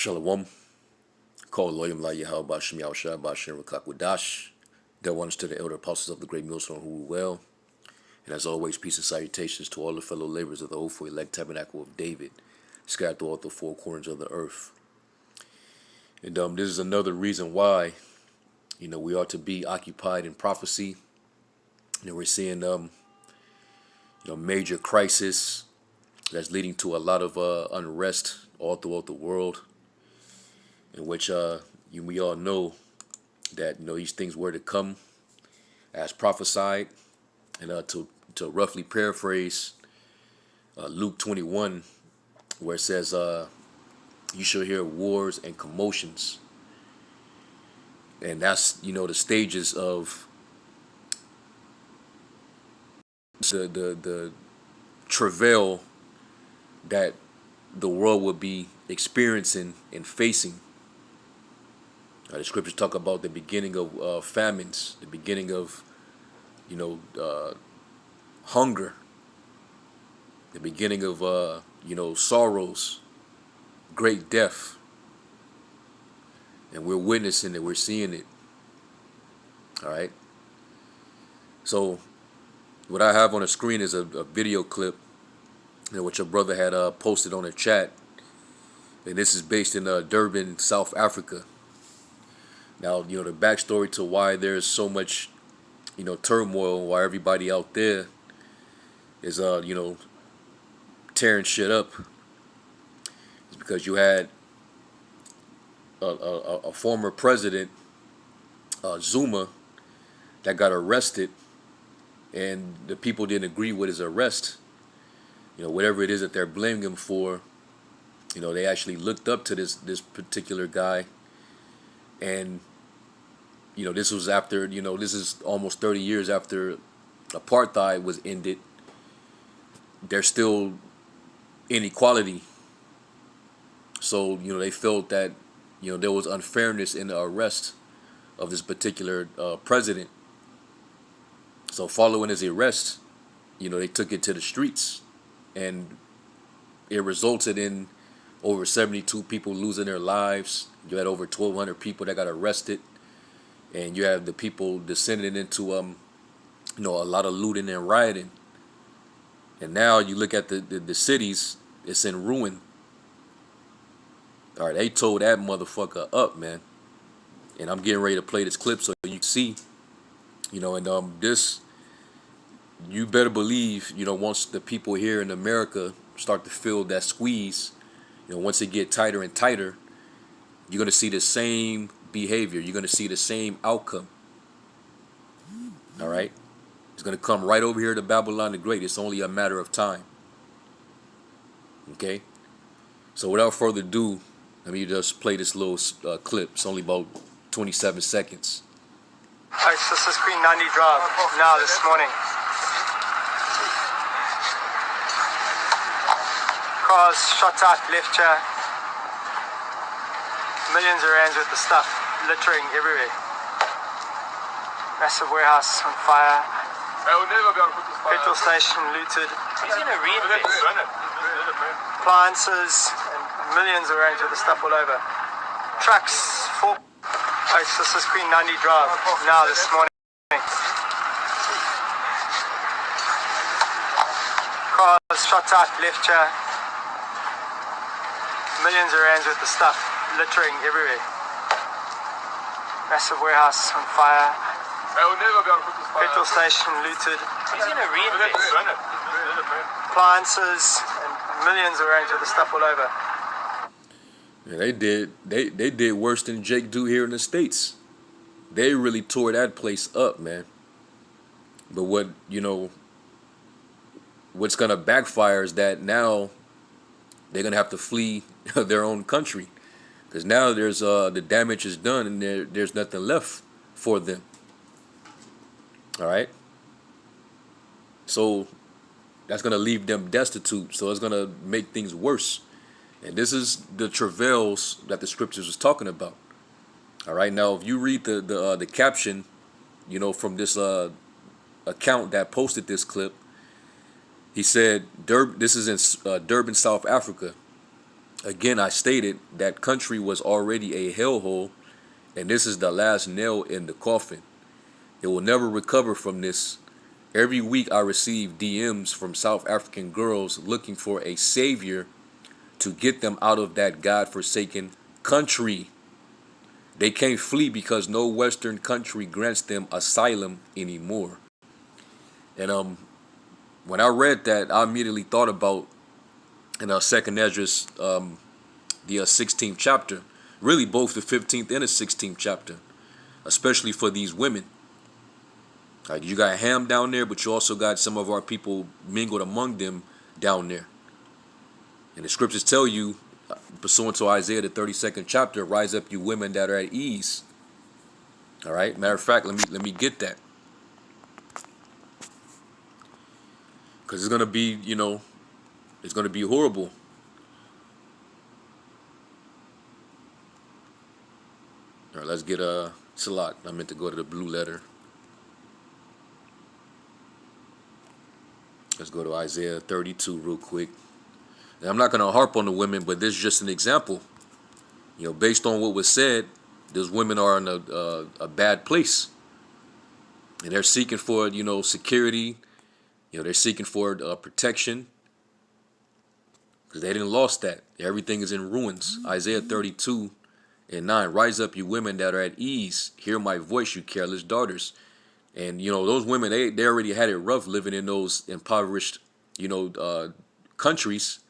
Shalom. Call Loyam La Yahal Bashim Yahushua Bashim Rakakwadash. Dear ones to the elder apostles of the great millstone who rule well. And as always, peace and salutations to all the fellow laborers of the hopeful elect tabernacle of David, scattered throughout the four corners of the earth. And this is another reason why, we ought to be occupied in prophecy. We're seeing, major crisis that's leading to a lot of unrest all throughout the world, in which we all know that these things were to come as prophesied. And to roughly paraphrase Luke 21, where it says, you shall hear wars and commotions. And that's, the stages of the travail that the world will be experiencing and facing. The scriptures talk about the beginning of famines, the beginning of, hunger, the beginning of, sorrows, great death. And we're witnessing it, we're seeing it. All right. So what I have on the screen is a video clip, which your brother had posted on the chat. And this is based in Durban, South Africa. Now, the backstory to why there's so much, turmoil, why everybody out there is, tearing shit up, is because you had a former president, Zuma, that got arrested, and the people didn't agree with his arrest. Whatever it is that they're blaming him for, they actually looked up to this particular guy. And this was after, this is almost 30 years after apartheid was ended. There's still inequality. So, they felt that, there was unfairness in the arrest of this particular president. So following his arrest, they took it to the streets. And it resulted in over 72 people losing their lives. You had over 1,200 people that got arrested. And you have the people descending into, a lot of looting and rioting. And now you look at the cities, it's in ruin. All right, they tore that motherfucker up, man. And I'm getting ready to play this clip so you can see, this, you better believe, once the people here in America start to feel that squeeze, once it get tighter and tighter, you're going to see the same behavior. You're going to see the same outcome. All right? It's going to come right over here to Babylon the Great. It's only a matter of time. Okay? So without further ado, let me just play this little clip. It's only about 27 seconds. Alright, so this is Queen Nandi Drive now this morning. Cars shot out left here. Millions of rands worth of stuff littering everywhere. Massive warehouse on fire. I will never be able to put this fire. Petrol station looted. He's going to reinvest. Appliances and millions of rands worth of stuff all over. Trucks, Alright, so this is Queen Nandi Drive now this morning. Cars shot out left here. Millions of rands worth of stuff littering everywhere. Massive warehouse on fire. I will never be able to put this fire. Petrol station looted. He's going to reinvest. Appliances and millions of rands worth of stuff all over. Yeah, they did worse than Jake do here in the States. They really tore that place up, man. But what's gonna backfire is that now they're gonna have to flee their own country, because now there's the damage is done and there's nothing left for them. All right. So that's gonna leave them destitute. So it's gonna make things worse. And this is the travails that the scriptures was talking about. All right. Now, if you read the caption, from this account that posted this clip, he said, this is in Durban, South Africa. Again, I stated that country was already a hellhole, and this is the last nail in the coffin. It will never recover from this. Every week I receive DMs from South African girls looking for a savior to get them out of that God-forsaken country. They can't flee because no Western country grants them asylum anymore. And when I read that, I immediately thought about in Second Esdras, the 16th chapter, really both the 15th and the 16th chapter, especially for these women. Like, you got Ham down there, but you also got some of our people mingled among them down there. And the scriptures tell you, pursuant to Isaiah the 32nd chapter, rise up, you women that are at ease. All right. Matter of fact, let me get that, because it's gonna be, it's gonna be horrible. All right, let's get Salat. I meant to go to the blue letter. Let's go to Isaiah 32 real quick. And I'm not gonna harp on the women, but this is just an example. Based on what was said, those women are in a bad place, and they're seeking for security. They're seeking for protection, because they didn't lost that. Everything is in ruins. Isaiah 32:9. Rise up, you women that are at ease. Hear my voice, you careless daughters. And those women, they already had it rough living in those impoverished countries.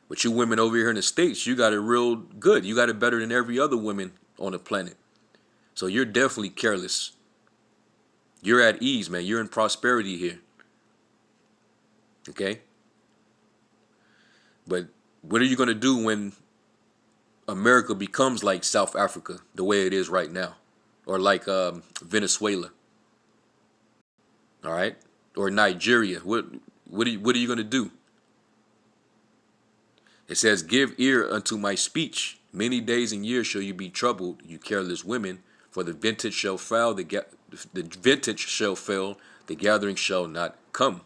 But you women over here in the States, you got it real good. You got it better than every other woman on the planet. So you're definitely careless. You're at ease, man. You're in prosperity here. Okay? But what are you going to do when America becomes like South Africa, the way it is right now? Or like Venezuela? All right? Or Nigeria? What are you going to do? It says, give ear unto my speech. Many days and years shall you be troubled, you careless women, for the vintage shall fail, the vintage shall fail, the gathering shall not come.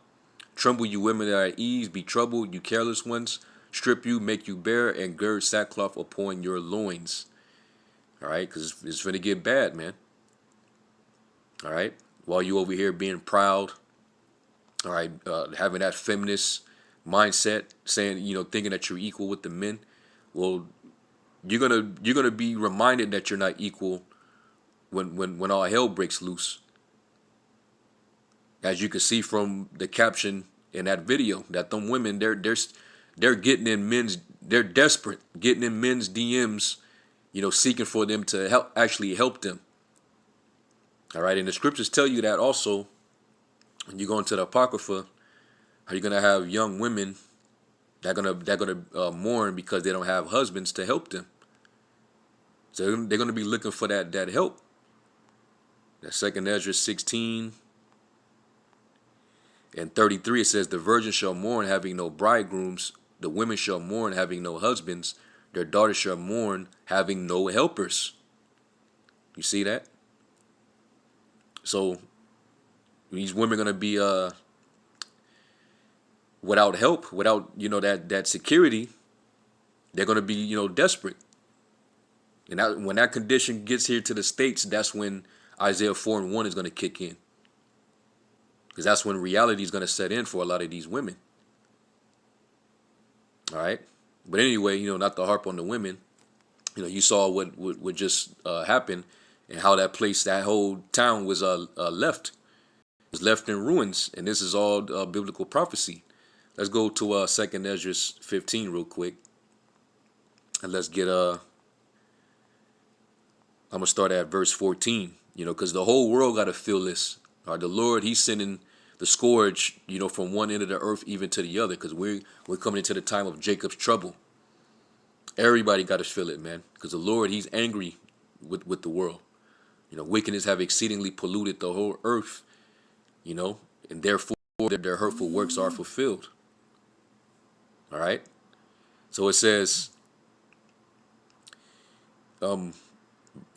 Tremble, you women that are at ease, be troubled, you careless ones. Strip you, make you bare, and gird sackcloth upon your loins. All right, because it's going to get bad, man. All right, while you over here being proud, all right, having that feminist mindset, saying, thinking that you're equal with the men. Well, you're gonna be reminded that you're not equal when all hell breaks loose. As you can see from the caption in that video, that them women, they're getting in men's, they're desperate, getting in men's DMs, seeking for them to actually help them. All right, and the scriptures tell you that also. When you go into the Apocrypha, are you gonna have young women that gonna mourn because they don't have husbands to help them? So they're gonna be looking for that help. That Second Esdras 16:33, it says, the virgin shall mourn having no bridegrooms, the women shall mourn having no husbands, their daughters shall mourn having no helpers. You see that? So these women are gonna be without help, without that security. They're gonna be desperate. And when that condition gets here to the States, that's when Isaiah 4:1 is gonna kick in, because that's when reality is gonna set in for a lot of these women. All right, but anyway, not to harp on the women. You saw what just happened, and how that place, that whole town was left. It was left in ruins, and this is all biblical prophecy. Let's go to 2 Esdras 15 real quick, and let's get I'm gonna start at verse 14. Because the whole world got to feel this. All right, the Lord, He's sending the scourge, from one end of the earth even to the other, because we're coming into the time of Jacob's trouble. Everybody got to feel it, man, because the Lord, He's angry with the world. Wickedness have exceedingly polluted the whole earth, and therefore their hurtful works are fulfilled. All right. So it says,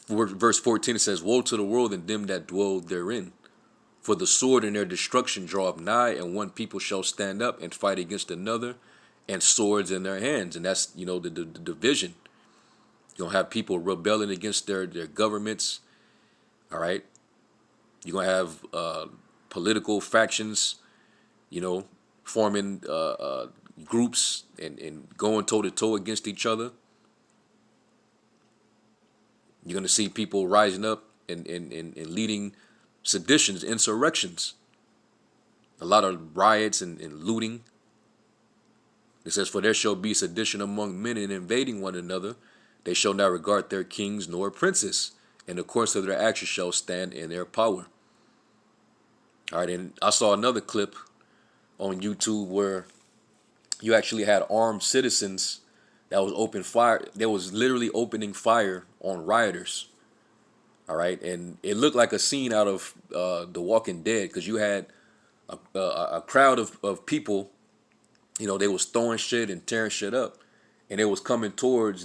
verse 14, it says, woe to the world and them that dwell therein. For the sword and their destruction draw up nigh, and one people shall stand up and fight against another, and swords in their hands, and that's the division. You're gonna have people rebelling against their governments. All right, you're gonna have political factions, forming groups and going toe to toe against each other. You're gonna see people rising up and leading seditions, insurrections. A lot of riots and looting. It says, "For there shall be sedition among men and invading one another. They shall not regard their kings nor princes, and the course of their actions shall stand in their power." All right, and I saw another clip on YouTube where you actually had armed citizens that was open fire. They was literally opening fire on rioters. All right, and it looked like a scene out of The Walking Dead, because you had a crowd of people. They was throwing shit and tearing shit up, and it was coming towards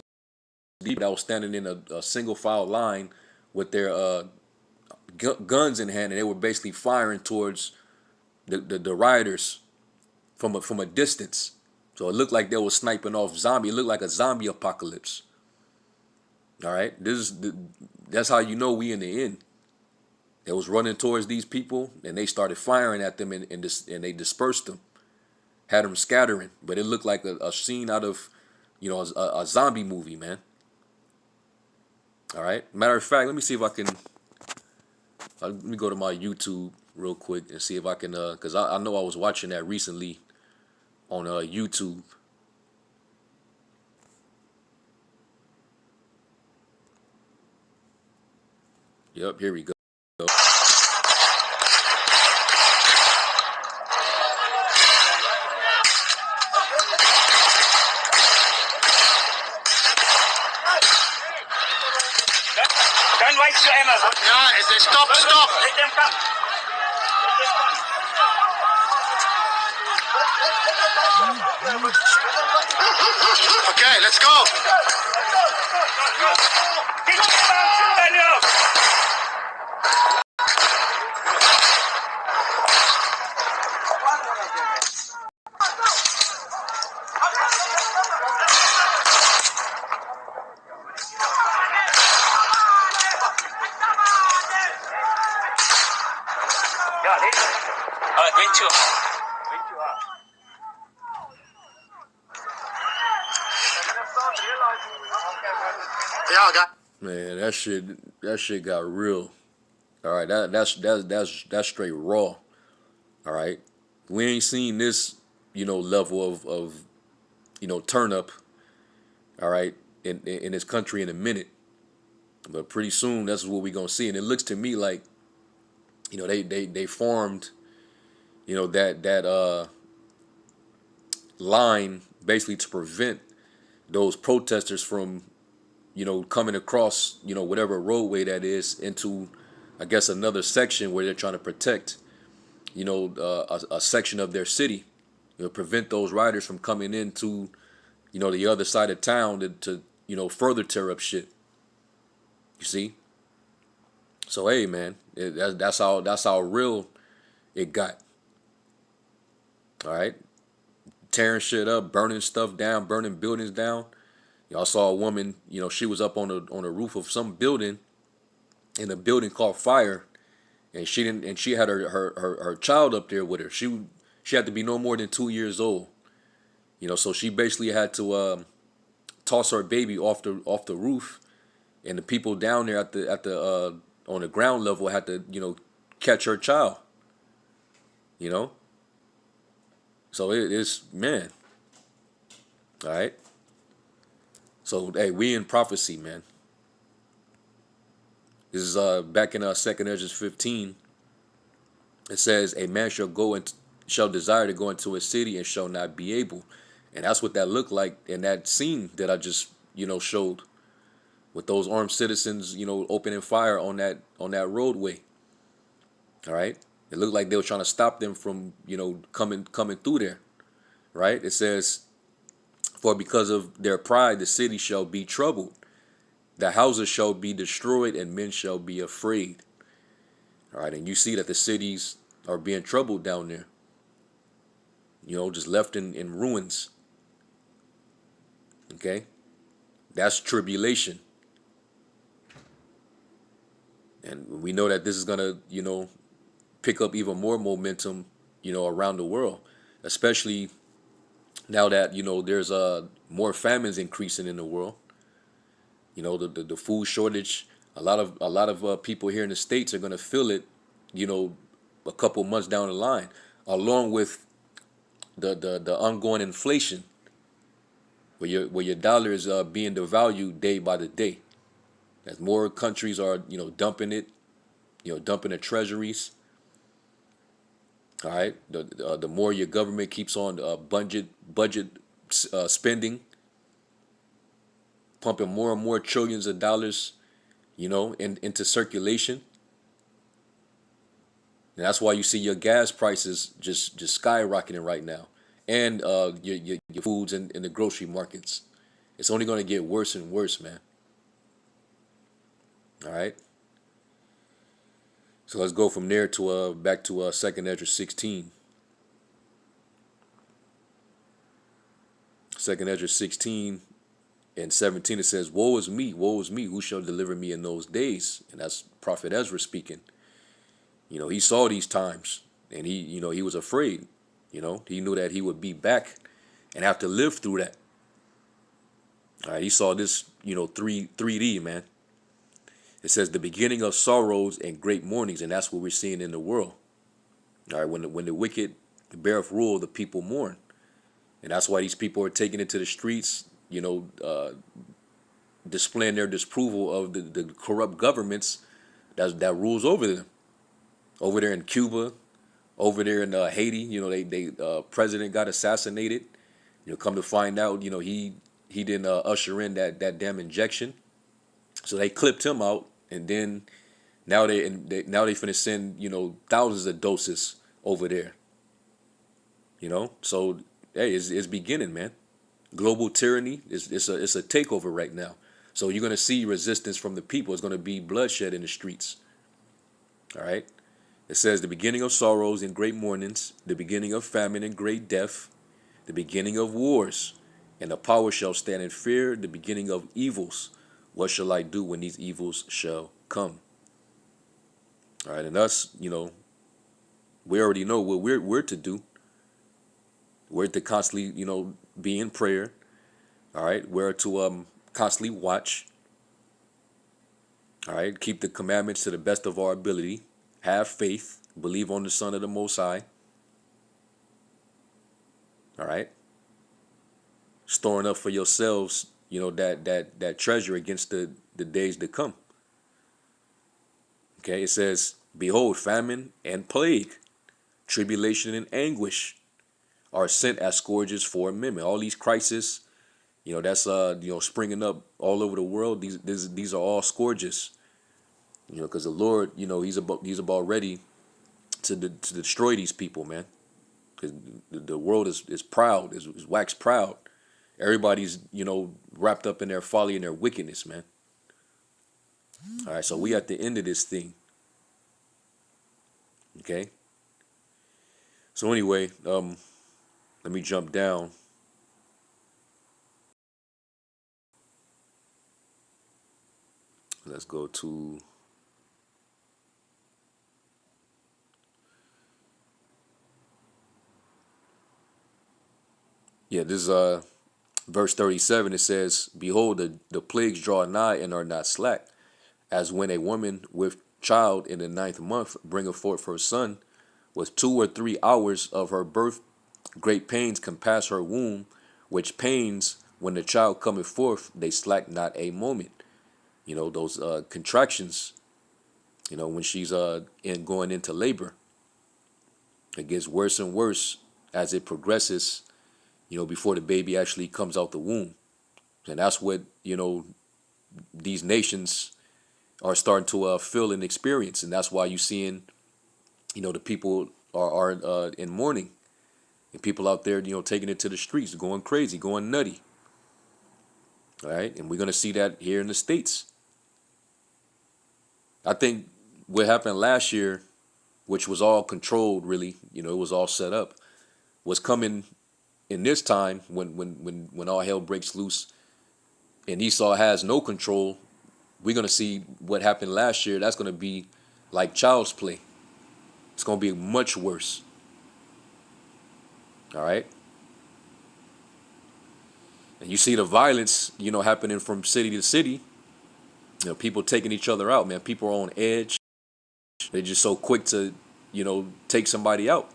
people that was standing in a single file line with their guns in hand, and they were basically firing towards the rioters from a distance. So it looked like they were sniping off zombie. It looked like a zombie apocalypse. All right, that's how we in the end. They was running towards these people, and they started firing at them, and they dispersed them, had them scattering. But it looked like a scene out of a zombie movie, man. All right. Matter of fact, let me see if I can. Let me go to my YouTube real quick and see if I can, because I know I was watching that recently on YouTube. Yep, here we go. Don't waste your ammo. Yeah, stop. Let them come. Okay, let's go. Oh, it went too hard. Yeah, I got. Man, that shit got real. All right, that's straight raw. All right, we ain't seen this level of turn up. All right, in this country in a minute, but pretty soon that's what we gonna see. And it looks to me like they formed that line basically to prevent those protesters from coming across whatever roadway that is into, I guess, another section where they're trying to protect a section of their city, prevent those riders from coming into the other side of town to further tear up shit. You see? So hey, man, that's how real it got. All right, tearing shit up, burning stuff down, burning buildings down. Y'all saw a woman, she was up on the roof of some building, and the building caught fire, and she had her child up there with her. She had to be no more than 2 years old. So she basically had to toss her baby off the roof, and the people down there at the on the ground level had to catch her child. So it is, man. All right. So hey, we in prophecy, man. This is back in 2nd Ezra 15. It says, "A man shall desire to go into a city and shall not be able," and that's what that looked like in that scene that I just showed, with those armed citizens opening fire on that roadway. All right, it looked like they were trying to stop them from coming through there. Right? It says, "For because of their pride the city shall be troubled, the houses shall be destroyed, and men shall be afraid." All right, and you see that the cities are being troubled down there. Just left in ruins. Okay, that's tribulation, and we know that this is gonna, pick up even more momentum, around the world, especially now that there's more famines increasing in the world. The food shortage. A lot of people here in the states are gonna feel it, you know, a couple months down the line, along with the ongoing inflation, where your dollar is being devalued day by the day, as more countries are dumping it, dumping the treasuries. All right, the more your government keeps on budget spending, pumping more and more trillions of dollars, into circulation. And that's why you see your gas prices just skyrocketing right now, and your foods in the grocery markets. It's only going to get worse and worse, man. All right. So let's go from there to back to 2nd Ezra 16. 2nd Ezra 16 and 17, it says, woe is me, who shall deliver me in those days? And that's Prophet Ezra speaking. He saw these times, and he was afraid. He knew that he would be back and have to live through that. All right, he saw this, 3D, man. It says the beginning of sorrows and great mournings, and that's what we're seeing in the world. All right, when the wicked beareth rule, the people mourn, and that's why these people are taking it to the streets, displaying their disapproval of the corrupt governments that rules over them. Over there in Cuba, over there in Haiti, they president got assassinated. Come to find out, he didn't usher in that damn injection, so they clipped him out, and then now they finna send thousands of doses over there. So hey, it's beginning, man. Global tyranny it's a takeover right now. So you're gonna see resistance from the people. It's gonna be bloodshed in the streets. All right. It says the beginning of sorrows and great mournings, the beginning of famine and great death, the beginning of wars, and the power shall stand in fear, the beginning of evils. What shall I do when these evils shall come? All right, and us, we already know what we're to do. We're to constantly, be in prayer. All right, we're to constantly watch. All right, keep the commandments to the best of our ability. Have faith, believe on the Son of the Most High. All right, storing up for yourselves, that treasure against the days to come. Okay, it says, behold, famine and plague, tribulation and anguish are sent as scourges for a minute. All these crises, that's springing up all over the world. These are all scourges. Because the Lord, he's about ready to destroy these people, man. Because the world is proud, is wax proud. Everybody's wrapped up in their folly and their wickedness, man. All right, so we at the end of this thing. Okay. So anyway, let me jump down. Let's go to this is verse 37. It says, behold, the plagues draw nigh and are not slack, as when a woman with child in the 9th month bringeth forth her son, with 2 or 3 hours of her birth great pains compass her womb, which pains when the child cometh forth, they slack not a moment. Those contractions, when she's going into labor, it gets worse and worse as it progresses, before the baby actually comes out the womb. And that's what, these nations are starting to feel and experience. And that's why you're seeing, the people are in mourning. And people out there, taking it to the streets, going crazy, going nutty. All right. And we're going to see that here in the States. I think what happened last year, which was all controlled, really, it was all set up, was coming in this time when all hell breaks loose and Esau has no control, we're going to see what happened last year. That's going to be like child's play. It's going to be much worse. All right. And you see the violence, happening from city to city. People taking each other out, man. People are on edge. They're just so quick to, take somebody out.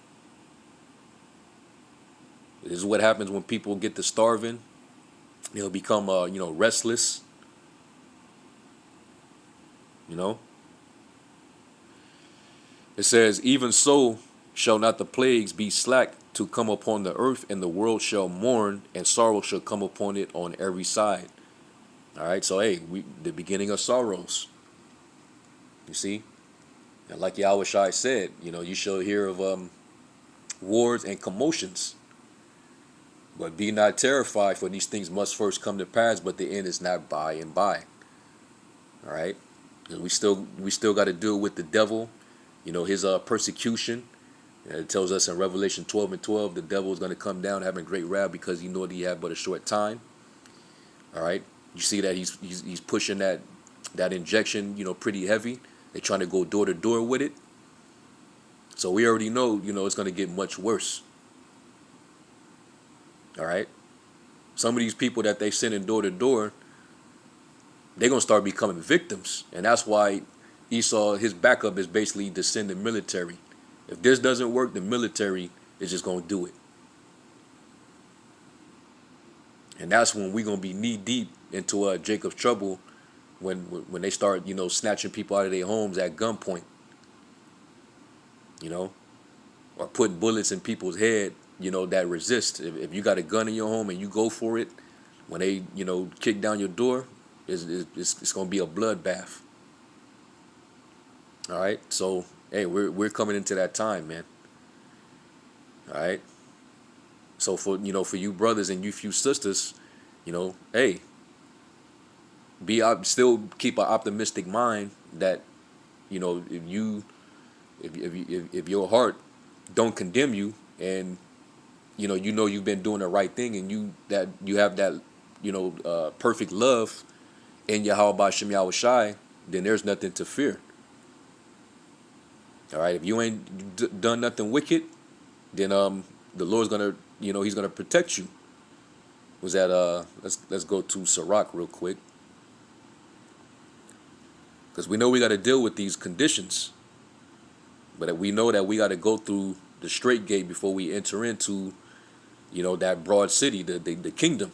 This is what happens when people get to starving. They'll become, restless. It says, even so shall not the plagues be slack to come upon the earth, and the world shall mourn, and sorrow shall come upon it on every side. All right, so hey, the beginning of sorrows. You see, and like Yahushua said, you shall hear of wars and commotions, but be not terrified, for these things must first come to pass, but the end is not by and by. All right, and we still got to deal with the devil, his persecution. It tells us in Revelation 12:12, the devil is going to come down having great wrath because he knew that he had but a short time. All right, you see that he's pushing that injection, pretty heavy. They're trying to go door to door with it. So we already know, it's going to get much worse. All right, some of these people that they sending door to door, they're going to start becoming victims, and that's why Esau, his backup is basically to send the military. If this doesn't work, the military is just going to do it. And that's when we're going to be knee deep into Jacob's trouble when they start, snatching people out of their homes at gunpoint. Or putting bullets in people's head, that resist. If you got a gun in your home and you go for it, when they, kick down your door, it's going to be a bloodbath. All right, so hey, we're coming into that time, man. All right. So for you brothers and you few sisters, hey, still keep an optimistic mind that, if your heart don't condemn you, and you've been doing the right thing, and you have that perfect love in Yahweh Bashem Yahushai, then there's nothing to fear. All right, if you ain't done nothing wicked, then the Lord's gonna he's gonna protect you. Was that let's go to Sirach real quick, because we know we got to deal with these conditions, but we know that we got to go through the straight gate before we enter into that broad city, the kingdom.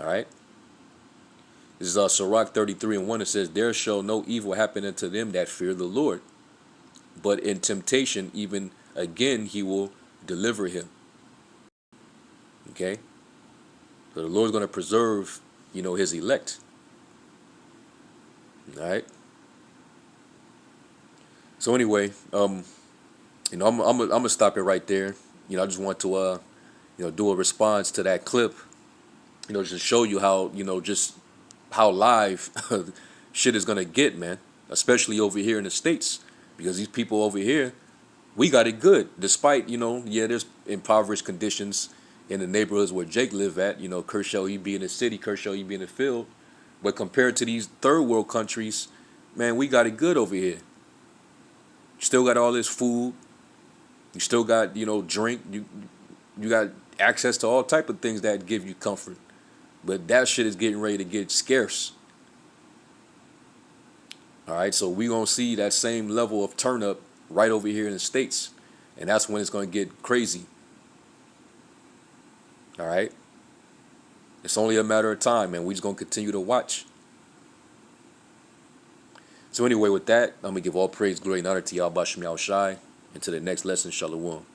All right, this is Sirach 33:1. It says, there shall no evil happen unto them that fear the Lord, but in temptation even again he will deliver him. Okay, so the Lord's going to preserve his elect. All right, so anyway, I'm gonna stop it right there. I just want to do a response to that clip, just to show you how just how live shit is gonna get, man, especially over here in the States. Because these people over here, we got it good. Despite, there's impoverished conditions in the neighborhoods where Jake live at. Kershaw, he be in the city, Kershaw, he be in the field. But compared to these third world countries, man, we got it good over here. You still got all this food. You still got, drink. You got access to all type of things that give you comfort. But that shit is getting ready to get scarce. All right, so we're going to see that same level of turn up right over here in the States. And that's when it's going to get crazy. All right. It's only a matter of time, man. We're just going to continue to watch. So anyway, with that, I'm going to give all praise, glory, and honor to Yahweh Bashem Yahushai. And to the next lesson, Shalom.